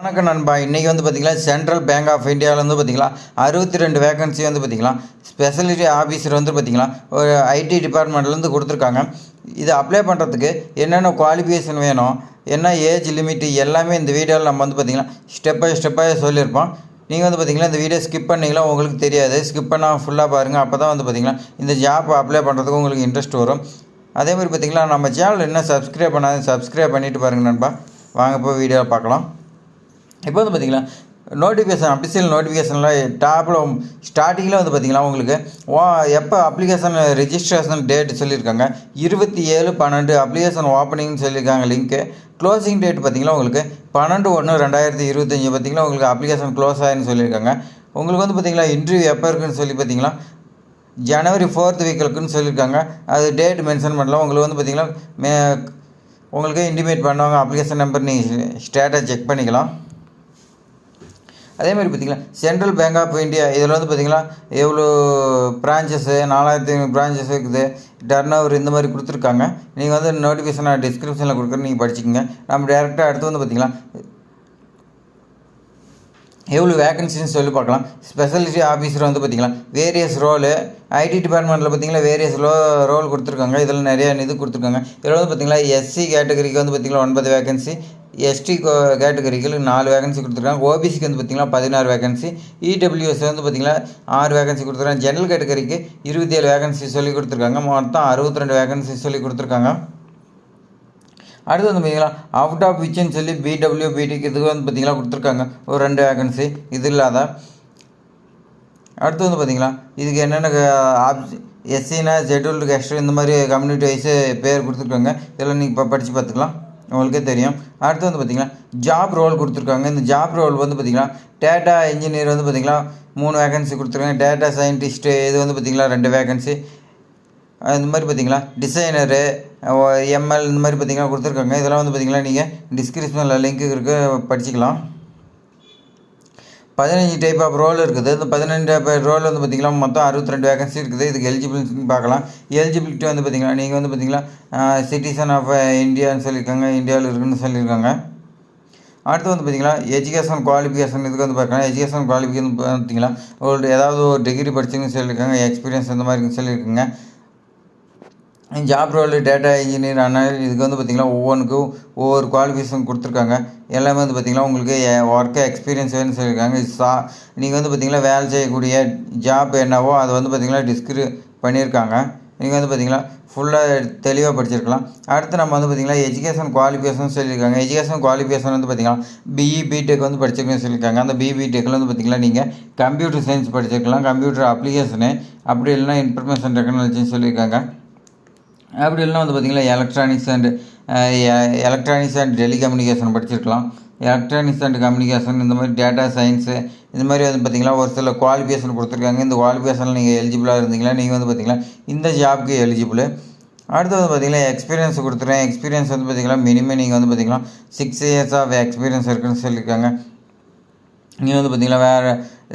வணக்கம் நண்பா. இன்றைக்கி வந்து பார்த்திங்கன்னா சென்ட்ரல் பேங்க் ஆஃப் இந்தியாவில் வந்து பார்த்திங்கன்னா 62 வேகன்சி வந்து பார்த்திங்கன்னா ஸ்பெஷலிட்டி ஆஃபீஸர் வந்து பார்த்திங்கன்னா ஒரு ஐடி டிபார்ட்மெண்ட்லேருந்து கொடுத்துருக்காங்க. இது அப்ளை பண்ணுறதுக்கு என்னென்ன குவாலிஃபிகேஷன் வேணும், என்ன ஏஜ் லிமிட்டு எல்லாமே இந்த வீடியோவில் நம்ம வந்து பார்த்திங்கன்னா ஸ்டெப் பை ஸ்டெப்பாக சொல்லியிருப்போம். நீங்கள் வந்து பார்த்திங்கன்னா இந்த வீடியோ ஸ்கிப் பண்ணிங்களா உங்களுக்கு தெரியாது. ஸ்கிப் பண்ணால் ஃபுல்லாக பாருங்கள். அப்போ தான் வந்து பார்த்திங்கன்னா இந்த ஜாப் அப்ளை பண்ணுறதுக்கு உங்களுக்கு இன்ட்ரெஸ்ட் வரும். அதே மாதிரி பார்த்திங்கன்னா நம்ம சேனல் என்ன சப்ஸ்கிரைப் பண்ணாது சப்ஸ்கிரைப் பண்ணிவிட்டு பாருங்கள் நண்பா. வாங்க போய் வீடியோவை பார்க்கலாம். இப்போ வந்து பார்த்திங்கன்னா நோட்டிஃபிகேஷன் அஃபிஷியல் நோட்டிஃபிகேஷனில் டாப்பில் ஸ்டார்டிங்கில் வந்து பார்த்திங்கன்னா உங்களுக்கு எப்போ அப்ளிகேஷன் ரெஜிஸ்ட்ரேஷன் டேட் சொல்லியிருக்காங்க 27/12 அப்ளிகேஷன் ஓப்பனிங்னு சொல்லியிருக்காங்க. லிங்க்கு க்ளோசிங் டேட் பார்த்திங்கன்னா உங்களுக்கு 12/1/2025 பார்த்திங்கன்னா உங்களுக்கு அப்ளிகேஷன் க்ளோஸ் ஆகின்னு சொல்லியிருக்காங்க. உங்களுக்கு வந்து பார்த்திங்கன்னா இன்டர்வியூ எப்போ இருக்குன்னு சொல்லி பார்த்திங்கன்னா January 4th வீக்குன்னு சொல்லியிருக்காங்க. அது டேட் மென்ஷன் பண்ணலாம். உங்களுக்கு வந்து பார்த்திங்கன்னா உங்களுக்கு இன்டிமேட் பண்ணுவாங்க. அப்ளிகேஷன் நம்பர் நீங்கள் ஸ்டேட்டஸ் செக் பண்ணிக்கலாம். அதே மாதிரி பார்த்திங்கன்னா சென்ட்ரல் பேங்க் ஆஃப் இந்தியா இதில் வந்து பார்த்திங்கன்னா எவ்வளோ பிரான்ச்சஸ்ஸு 4500 பிரான்ச்சஸ் இருக்குது, டர்ன் ஓவர் இந்த மாதிரி கொடுத்துருக்காங்க. நீங்கள் வந்து நோட்டிஃபிகேஷன் நான் டிஸ்கிரிப்ஷனில் கொடுக்குறேன், நீங்கள் படிச்சுக்கோங்க. நம்ம டேரெக்டாக அடுத்து வந்து பார்த்திங்கன்னா எவ்வளோ வேகன்சின்னு சொல்லி பார்க்கலாம். ஸ்பெஷலிட்டி ஆஃபீஸர் வந்து பார்த்திங்கன்னா வேரியஸ் ரோலு ஐடி டிபார்ட்மெண்ட்டில் பார்த்திங்கன்னா வேரியஸ் ரோல் கொடுத்துருக்காங்க. இதில் நிறையா இது கொடுத்துருக்காங்க. இதில் வந்து பார்த்திங்கன்னா எஸ்சி கேட்டகரிக்கு வந்து பார்த்திங்கன்னா 9 வேகன்சி, எஸ்டி கேட்டகரிக்கு 4 வேகன்சி கொடுத்துருக்காங்க. ஓபிசிக்கு வந்து பார்த்திங்கன்னா 16 வேகன்சி, இடபிள்யூஎஸ் வந்து பார்த்திங்கன்னா 6 வேகன்சி கொடுத்துருக்காங்க. ஜெனரல் கேட்டகரிக்கு 27 வேகன்சி சொல்லி கொடுத்துருக்காங்க. மொத்தம் 62 வேகன்சி சொல்லி கொடுத்துருக்காங்க. அடுத்து வந்து பார்த்திங்கன்னா அவுட் ஆஃப் விச்சுன்னு சொல்லி பிடபிள்யூ பிடிக்கு இதுக்கு வந்து பார்த்திங்கன்னா கொடுத்துருக்காங்க ஒரு 2 வேகன்சி. இது இல்லாத அடுத்து வந்து பார்த்திங்கன்னா இதுக்கு என்னென்ன எஸ்சினா ஷெட்யூல்டு கேஸ்ட் இந்த மாதிரி கம்யூனிட்டி வைஸு பேர் கொடுத்துருக்காங்க. இதெல்லாம் நீங்கள் இப்போ படித்து பார்த்துக்கலாம், உங்களுக்கே தெரியும். அடுத்து வந்து பார்த்திங்கன்னா ஜாப் ரோல் கொடுத்துருக்காங்க. இந்த ஜாப் ரோல் வந்து பார்த்திங்கன்னா டேட்டா இன்ஜினியர் வந்து பார்த்திங்கன்னா 3 வேகன்சி கொடுத்துருக்காங்க. டேட்டா சயின்டிஸ்ட்டு இது வந்து பார்த்திங்கன்னா 2 வேகன்சி. இந்த மாதிரி பார்த்திங்கன்னா டிசைனரு எம்எல் இந்த மாதிரி பார்த்திங்கன்னா கொடுத்துருக்காங்க. இதெல்லாம் வந்து பார்த்திங்கன்னா நீங்கள் டிஸ்கிரிப்ஷனில் லிங்க் இருக்குது, படிச்சுக்கலாம். 15 டைப் ஆஃப் ரோல் இருக்குது. இந்த 15 டைப் ரோல் வந்து பார்த்திங்கன்னா மொத்தம் 62 வேகன்சி இருக்குது. இதுக்கு எலிஜிபிலிட்டின்னு பார்க்கலாம். எலிஜிபிலிட்டி வந்து பார்த்திங்கன்னா நீங்கள் வந்து பார்த்திங்கன்னா சிட்டிசன் ஆஃப் இந்தியான்னு சொல்லியிருக்காங்க, இந்தியாவில் இருக்குதுன்னு சொல்லியிருக்காங்க. அடுத்து வந்து பார்த்திங்கன்னா எஜுகேஷன் குவாலிஃபிகேஷன் இதுக்கு வந்து பார்க்கலாம். எஜுகேஷன் குவாலிஃபிகேஷன் பார்த்திங்கன்னா ஒரு ஏதாவது ஒரு டிகிரி படிச்சுன்னு சொல்லியிருக்காங்க, எக்ஸ்பீரியன்ஸ் இந்த மாதிரி சொல்லியிருக்காங்க. ஜாப் ரோல் டேட்டா இன்ஜினியர் இதுக்கு வந்து பார்த்திங்கன்னா ஒவ்வொன்றுக்கும் ஒவ்வொரு குவாலிஃபிகேஷன் கொடுத்துருக்காங்க. எல்லாமே வந்து பார்த்திங்கன்னா உங்களுக்கு ஒர்க்கு எக்ஸ்பீரியன்ஸ் வேணும்னு சொல்லியிருக்காங்க. நீங்கள் வந்து பார்த்திங்கன்னா வேலை செய்யக்கூடிய ஜாப் என்னவோ அதை வந்து பார்த்திங்கன்னா பண்ணியிருக்காங்க. நீங்கள் வந்து பார்த்திங்கன்னா ஃபுல்லாக தெளிவாக படிச்சிருக்கலாம். அடுத்து நம்ம வந்து பார்த்திங்கன்னா எஜுகேஷன் குவாலிஃபிகேஷன் சொல்லியிருக்காங்க. எஜுகேஷன் குவாலிஃபிகேஷன் வந்து பார்த்திங்கன்னா பிஇ பிடெக் வந்து படிச்சிருக்கேன்னு சொல்லியிருக்காங்க. அந்த பிஇ பிடெக்கில் வந்து பார்த்திங்கன்னா நீங்கள் கம்ப்யூட்டர் சயின்ஸ் படிச்சிருக்கலாம், கம்ப்யூட்டர் அப்ளிகேஷனு, அப்படி இல்லைனா இன்ஃபர்மேஷன் டெக்னாலஜின்னு சொல்லியிருக்காங்க. அப்படி இல்லைனா வந்து பார்த்திங்கன்னா எலக்ட்ரானிக்ஸ் அண்ட் டெலிகம்யூனிகேஷன் படிச்சிருக்கலாம். எலக்ட்ரானிக்ஸ் அண்ட் கம்யூனிகேஷன் இந்த மாதிரி டேட்டா சயின்ஸு இந்த மாதிரி வந்து பார்த்திங்கன்னா ஒரு சில குவாலிஃபிகேஷன் கொடுத்துருக்காங்க. இந்த குவாலிஃபிகேஷனில் நீங்கள் எலிஜிபிளாக இருந்தீங்கன்னா நீங்கள் வந்து பார்த்திங்கன்னா இந்த ஜாப்க்கு எலிஜிபிள். அடுத்து வந்து பார்த்திங்கன்னா எக்ஸ்பீரியன்ஸ் கொடுத்துருக்கேன். எக்ஸ்பீரியன்ஸ் வந்து பார்த்திங்கன்னா மினிமம் நீங்கள் வந்து பார்த்திங்கன்னா 6 years ஆஃப் எக்ஸ்பீரியன்ஸ் இருக்குதுன்னு சொல்லியிருக்காங்க. நீங்கள் வந்து பார்த்திங்கன்னா வேறு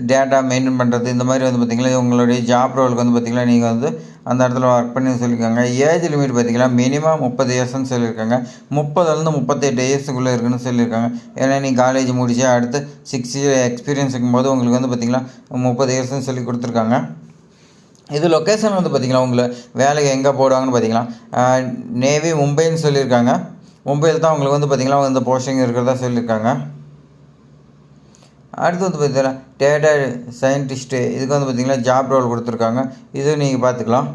டேட்டா மெயின்டைன் பண்ணுறது இந்த மாதிரி வந்து பார்த்திங்கன்னா உங்களுடைய ஜாப் ரோலுக்கு வந்து பார்த்திங்கன்னா நீங்கள் வந்து அந்த இடத்துல ஒர்க் பண்ணி சொல்லியிருக்காங்க. ஏஜ் லிமிட் பார்த்திங்கன்னா மினிமம் 30 yearsன்னு சொல்லியிருக்காங்க. 30 38 yearsக்குள்ளே இருக்குதுன்னு சொல்லியிருக்காங்க. ஏன்னா நீங்கள் காலேஜ் முடிச்சு அடுத்து 6 years எக்ஸ்பீரியன்ஸ் இருக்கும்போது உங்களுக்கு வந்து பார்த்திங்கன்னா 30 yearsன்னு சொல்லி கொடுத்துருக்காங்க. இது லொக்கேஷன் வந்து பார்த்திங்கன்னா உங்களை வேலைக்கு எங்கே போடுவாங்கன்னு பார்த்திங்கன்னா நேவி மும்பைன்னு சொல்லியிருக்காங்க. மும்பையில் தான் உங்களுக்கு வந்து பார்த்திங்கன்னா இந்த போஸ்டிங் இருக்கிறதா சொல்லியிருக்காங்க. அடுத்து வந்து பார்த்திங்கன்னா டேட்டா சயின்டிஸ்ட்டு இதுக்கு வந்து பார்த்திங்கன்னா ஜாப் ரோல் கொடுத்துருக்காங்க. இது நீங்கள் பார்த்துக்கலாம்.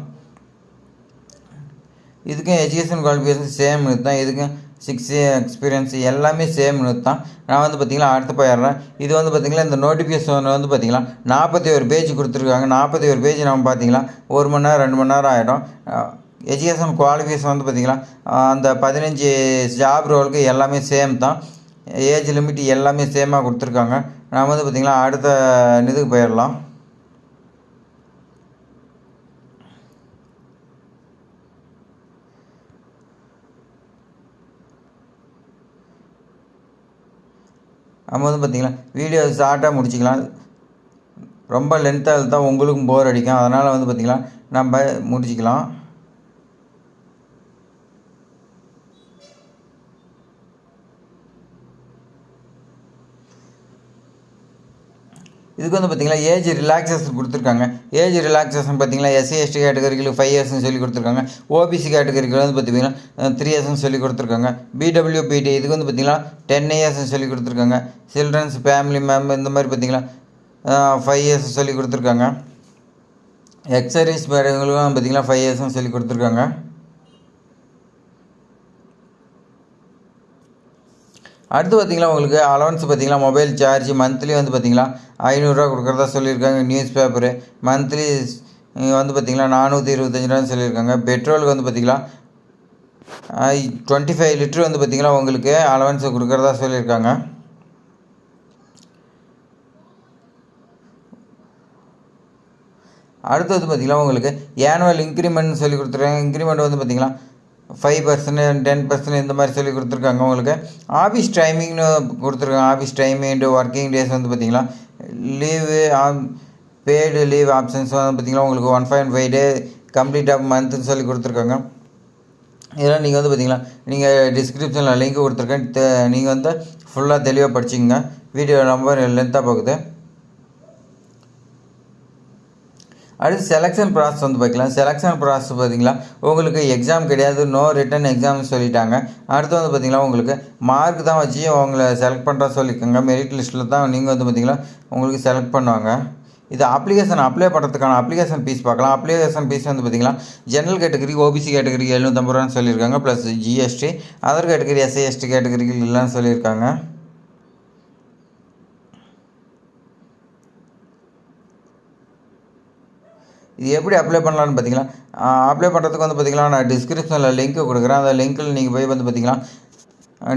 இதுக்கும் எஜுகேஷன் குவாலிஃபிகேஷன் சேம் தான். இதுக்கும் 6 years எக்ஸ்பீரியன்ஸ் எல்லாமே சேம் தான். நான் வந்து பார்த்திங்கன்னா அடுத்து போயிடுறேன். இது வந்து பார்த்திங்கன்னா இந்த நோட்டிஃபிகேஷன் வந்து பார்த்திங்கன்னா 41 பேஜ் கொடுத்துருக்காங்க. 41 பேஜ் நம்ம பார்த்திங்கன்னா 1 மணி நேரம் 2 மணி நேரம் ஆகிடும். எஜுகேஷன் குவாலிஃபிகேஷன் வந்து பார்த்திங்கன்னா அந்த 15 ஜாப் ரோலுக்கு எல்லாமே சேம் தான். ஏஜ் லிமிட் எல்லாமே சேமாக கொடுத்துருக்காங்க. நாம் வந்து பார்த்திங்கன்னா அடுத்த இதுக்கு போயிடலாம். நம்ம வந்து பார்த்திங்கன்னா வீடியோ ஷார்ட்டாக முடிச்சிக்கலாம். ரொம்ப லென்த்தாக இருந்தால் உங்களுக்கும் போர் அடிக்கும். அதனால் வந்து பார்த்திங்கன்னா நம்ம முடிச்சிக்கலாம். இதுக்கு வந்து பார்த்திங்கன்னா ஏஜ் ரிலாக்ஸேஷன் கொடுத்துருக்காங்க. ஏஜ் ரிலாக்ஸேஷன் பார்த்திங்கன்னா எஸ்சி எஸ்டி கேட்டகரிகளுக்கு 5 இயர்ஸ்னு சொல்லி கொடுத்துருக்காங்க. ஓபிசி கேட்டகரிக்கு வந்து பார்த்திங்கன்னா 3 இயர்ஸ்னு சொல்லி கொடுத்துருக்காங்க. பிடபிள்யூபிடி இதுக்கு வந்து பார்த்திங்கன்னா 10 இயர்ஸ்னு சொல்லி கொடுத்துருக்காங்க. சில்ட்ரன்ஸ் ஃபேமிலி இந்த மாதிரி பார்த்திங்கன்னா 5 இயர்ஸ் சொல்லி கொடுத்துருக்காங்க. எக்ஸர்வீஸ் பேர்களுக்கும் பார்த்திங்கன்னா 5 இயர்ஸ்னு சொல்லி கொடுத்துருக்காங்க. அடுத்து பார்த்திங்கன்னா உங்களுக்கு அலவன்ஸ் பார்த்திங்கன்னா மொபைல் சார்ஜ் மந்த்லி வந்து பார்த்திங்கன்னா 500 ரூபா கொடுக்குறதா சொல்லியிருக்காங்க. நியூஸ் பேப்பரு மந்த்லி வந்து பார்த்திங்கன்னா 425 ரூபான்னு சொல்லியிருக்காங்க. பெட்ரோலுக்கு வந்து பார்த்திங்கன்னா 25 லிட்டர் வந்து பார்த்திங்கன்னா உங்களுக்கு அலவன்ஸ் கொடுக்குறதா சொல்லியிருக்காங்க. அடுத்து வந்து பார்த்திங்கன்னா உங்களுக்கு ஆனுவல் இன்க்ரிமெண்ட் சொல்லி கொடுத்துருக்காங்க. இன்க்ரிமெண்ட் வந்து பார்த்திங்கன்னா 5%, 10% இந்த மாதிரி சொல்லி கொடுத்துருக்காங்க. உங்களுக்கு ஆஃபீஸ் டைமிங்னு கொடுத்துருக்காங்க. ஆஃபீஸ் டைமிங் ஒர்க்கிங் டேஸ் வந்து பார்த்திங்கன்னா லீவு பெய்டு லீவ் ஆப்ஷன்ஸ் வந்து பார்த்திங்கன்னா உங்களுக்கு 1.5 டே கம்ப்ளீட் ஆஃப் மந்த்துன்னு சொல்லி கொடுத்துருக்காங்க. இதெல்லாம் நீங்கள் வந்து பார்த்திங்கன்னா நீங்கள் டிஸ்கிரிப்ஷனில் லிங்க் கொடுத்துருக்கேன். நீங்கள் வந்து ஃபுல்லாக தெளிவாக படிச்சிங்க. வீடியோ ரொம்ப லென்த்தாக போகுது. அடுத்து செலெக்ஷன் ப்ராசஸ் வந்து பார்க்கலாம். செலெக்ஷன் ப்ராசஸ் பார்த்திங்கன்னா உங்களுக்கு எக்ஸாம் கிடையாது, நோ ரிட்டன் எக்ஸாம்னு சொல்லிட்டாங்க. அடுத்து வந்து பார்த்திங்கன்னா உங்களுக்கு மார்க் தான் வச்சு அவங்கள செலக்ட் பண்ணுறா சொல்லியிருக்காங்க. மெரிட் லிஸ்ட்டில் தான் நீங்கள் வந்து பார்த்திங்கன்னா உங்களுக்கு செலக்ட் பண்ணுவாங்க. இது அப்ளிகேஷன் அப்ளை பண்ணுறதுக்கான அப்ளிகேஷன் ஃபீஸ் பார்க்கலாம். அப்ளிகேஷன் ஃபீஸ் வந்து பார்த்திங்கன்னா ஜென்ரல் கேட்டகரி ஓபிசி கேட்டகரிக்கு 750 ரூபான்னு சொல்லியிருக்காங்க. Plus GST. Other category SC ST கேட்டகரிக்கு இல்லைன்னு சொல்லியிருக்காங்க. இது எப்படி அப்ளை பண்ணலான்னு பார்த்தீங்கன்னா அப்ளை பண்ணுறதுக்கு வந்து பார்த்திங்கன்னா நான் டிஸ்கிரிப்ஷனில் லிங்க் கொடுக்குறேன். அந்த லிங்க்கில் நீங்கள் போய் வந்து பார்த்திங்கன்னா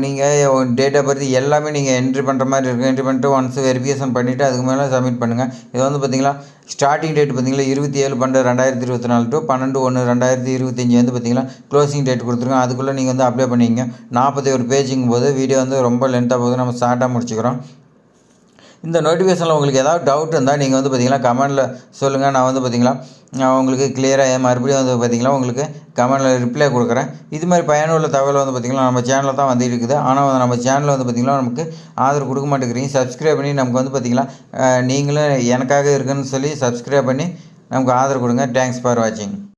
நீங்கள் டேட் ஆஃப் பர்த் எல்லாமே நீங்கள் என்ட்ரி பண்ணுற மாதிரி இருக்கும். என்ட்ரி பண்ணிட்டு ஒன்ஸ் வெரிஃபிகேஷன் பண்ணிவிட்டு அதுக்கு மேலே சப்மிட் பண்ணுங்கள். இது வந்து பார்த்திங்கன்னா ஸ்டார்டிங் டேட் பார்த்திங்கன்னா 27/12/2024 டு 12/1/2025 வந்து பார்த்திங்கன்னா க்ளோசிங் டேட் கொடுத்துருக்கோம். அதுக்குள்ளே நீங்கள் வந்து அப்ளை பண்ணிங்க. 41 பேஜுங்கும் போது வீடியோ வந்து ரொம்ப லென்த்தாக போகுது. நம்ம ஷார்ட்டாக முடிச்சுக்கிறோம். இந்த நோட்டிஃபிகேஷனில் உங்களுக்கு ஏதாவது டவுட் இருந்தால் நீங்கள் வந்து பார்த்திங்கன்னா கமெண்டில் சொல்லுங்கள். நான் வந்து பார்த்திங்கன்னா உங்களுக்கு கிளியராக மறுபடியும் வந்து பார்த்திங்கன்னா உங்களுக்கு கமெண்டில் ரிப்ளை கொடுக்குறேன். இது மாதிரி பயனுள்ள தகவல் வந்து பார்த்திங்கன்னா நம்ம சேனலில் தான் வந்துட்டு இருக்குது. ஆனால் நம்ம சேனலில் வந்து பார்த்திங்கன்னா நமக்கு ஆதரவு கொடுக்க மாட்டேங்கிறீங்க. சப்ஸ்கிரைப் பண்ணி நமக்கு வந்து பார்த்திங்கன்னா நீங்களும் எனக்காக இருக்குன்னு சொல்லி சப்ஸ்கிரைப் பண்ணி நமக்கு ஆதரவு கொடுங்க. தேங்க்ஸ் ஃபார் வாட்சிங்.